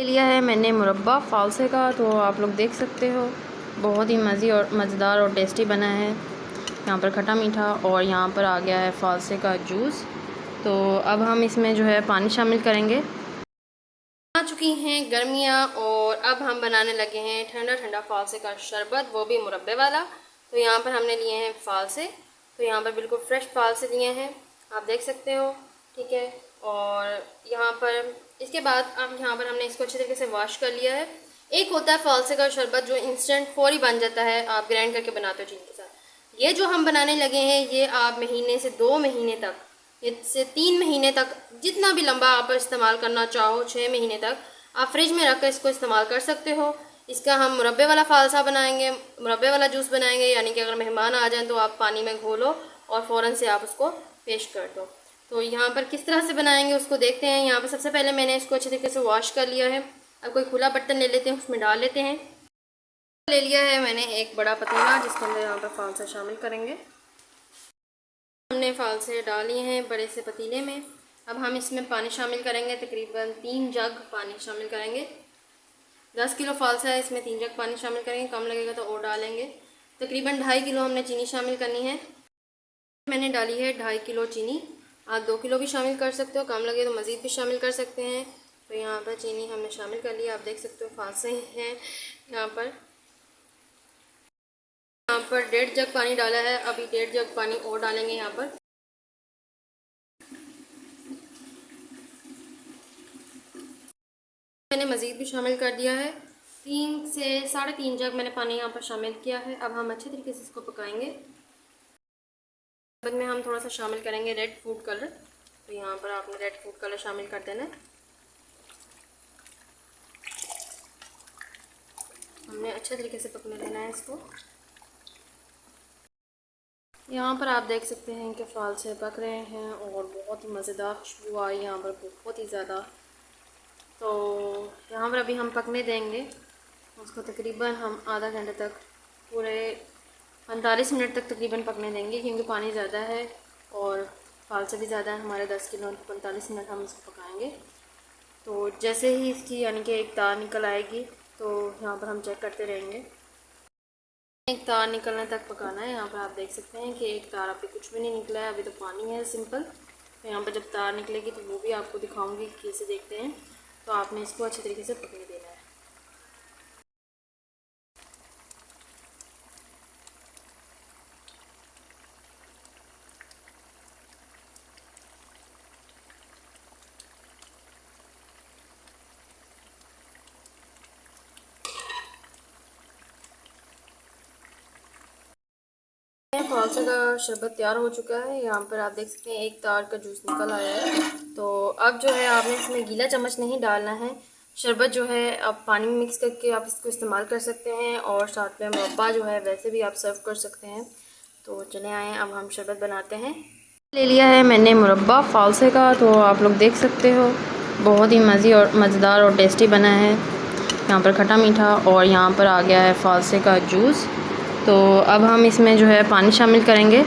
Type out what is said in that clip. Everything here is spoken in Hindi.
लिया है मैंने मुरब्बा फ़ालसे का, तो आप लोग देख सकते हो बहुत ही मज़ेदार और टेस्टी बना है। यहाँ पर खट्टा मीठा और यहाँ पर आ गया है फ़ालसे का जूस। तो अब हम इसमें जो है पानी शामिल करेंगे। आ चुकी हैं गर्मियाँ और अब हम बनाने लगे हैं ठंडा ठंडा फ़ालसे का शरबत, वो भी मुरब्बे वाला। तो यहाँ पर हमने लिए हैं फ़ालसे, तो यहाँ पर बिल्कुल फ्रेश फ़ालसे लिए हैं, आप देख सकते हो, ठीक है। और यहाँ पर इसके बाद अब यहाँ पर हमने इसको अच्छे तरीके से वॉश कर लिया है। एक होता है फ़ालसे का शरबत जो इंस्टेंट फौरी बन जाता है, आप ग्राइंड करके बनाते हो चीनी के साथ। ये जो हम बनाने लगे हैं ये आप महीने से 2 महीने तक, इससे 3 महीने तक, जितना भी लंबा आप इस्तेमाल करना चाहो, 6 महीने तक आप फ्रिज में रख कर इसको इस्तेमाल कर सकते हो। इसका हम मुरब्बे वाला फ़ालसा बनाएंगे, मुरब्बे वाला जूस बनाएंगे, यानी कि अगर मेहमान आ जाएं तो आप पानी में घोलो और फ़ौरन से आप उसको पेश कर दो। तो यहाँ पर किस तरह से बनाएंगे उसको देखते हैं। यहाँ पर सबसे पहले मैंने इसको अच्छे तरीके से वॉश कर लिया है। अब कोई खुला बर्तन ले लेते हैं, उसमें डाल लेते हैं। ले लिया है मैंने एक बड़ा पतीला, जिसके अंदर यहाँ पर फ़ालसा शामिल करेंगे। हमने फ़ालसे डाल लिए हैं बड़े से पतीले में। अब हम इसमें पानी शामिल करेंगे, तकरीबन 3 जग पानी शामिल करेंगे। 10 किलो फ़ालसा है, इसमें 3 जग पानी शामिल करेंगे, कम लगेगा तो और डालेंगे। तकरीबन 2.5 किलो हमने चीनी शामिल करनी है। मैंने डाली है 2.5 किलो चीनी, आप 2 किलो भी शामिल कर सकते हो, कम लगे तो मज़ीद भी शामिल कर सकते हैं। तो यहाँ पर चीनी हमने शामिल कर लिया, आप देख सकते हो फ़ालसे हैं यहाँ पर। यहाँ पर 1.5 जग पानी डाला है, अभी 1.5 जग पानी और डालेंगे यहाँ पर। मैंने मज़ीद भी शामिल कर दिया है, 3 से 3.5 जग मैंने पानी यहाँ पर शामिल किया है। अब हम अच्छे तरीके से इसको पकाएंगे। बाद में हम थोड़ा सा शामिल करेंगे रेड फूड कलर, तो यहाँ पर आपने रेड फूड कलर शामिल कर देना है। हमने अच्छे तरीके से पकने देना है इसको। यहाँ पर आप देख सकते हैं कि फ़ालसे पक रहे हैं और बहुत ही मज़ेदार खुशबू आई यहाँ पर, बहुत ही ज़्यादा। तो यहाँ पर अभी हम पकने देंगे उसको, तकरीबन हम आधा घंटे तक, पूरे 45 मिनट तक तकरीबन पकने देंगे, क्योंकि पानी ज़्यादा है और फ़ालसे भी ज़्यादा है हमारे 10 किलो। 45 मिनट हम इसको पकाएंगे। तो जैसे ही इसकी यानी कि एक तार निकल आएगी तो यहाँ पर हम चेक करते रहेंगे। एक तार निकलने तक पकाना है। यहाँ पर आप देख सकते हैं कि एक तार अभी कुछ भी नहीं निकला है, अभी तो पानी है सिंपल। तो यहाँ पर जब तार निकलेगी तो वो भी आपको दिखाऊंगी कैसे देखते हैं। तो आपने इसको अच्छे तरीके से पकने देना है। फ़ालसे का शरबत तैयार हो चुका है। यहाँ पर आप देख सकते हैं एक तार का जूस निकल आया है। तो अब जो है आपने इसमें गीला चम्मच नहीं डालना है। शरबत जो है आप पानी में मिक्स करके आप इसको इस्तेमाल कर सकते हैं, और साथ में मुरब्बा जो है वैसे भी आप सर्व कर सकते हैं। तो चले आएँ अब हम शरबत बनाते हैं। ले लिया है मैंने मुरब्बा फ़ालसे का, तो आप लोग देख सकते हो बहुत ही मज़ेदार और टेस्टी बना है। यहाँ पर खट्टा मीठा और यहाँ पर आ गया है फ़ालसे का जूस। तो अब हम इसमें जो है पानी शामिल करेंगे।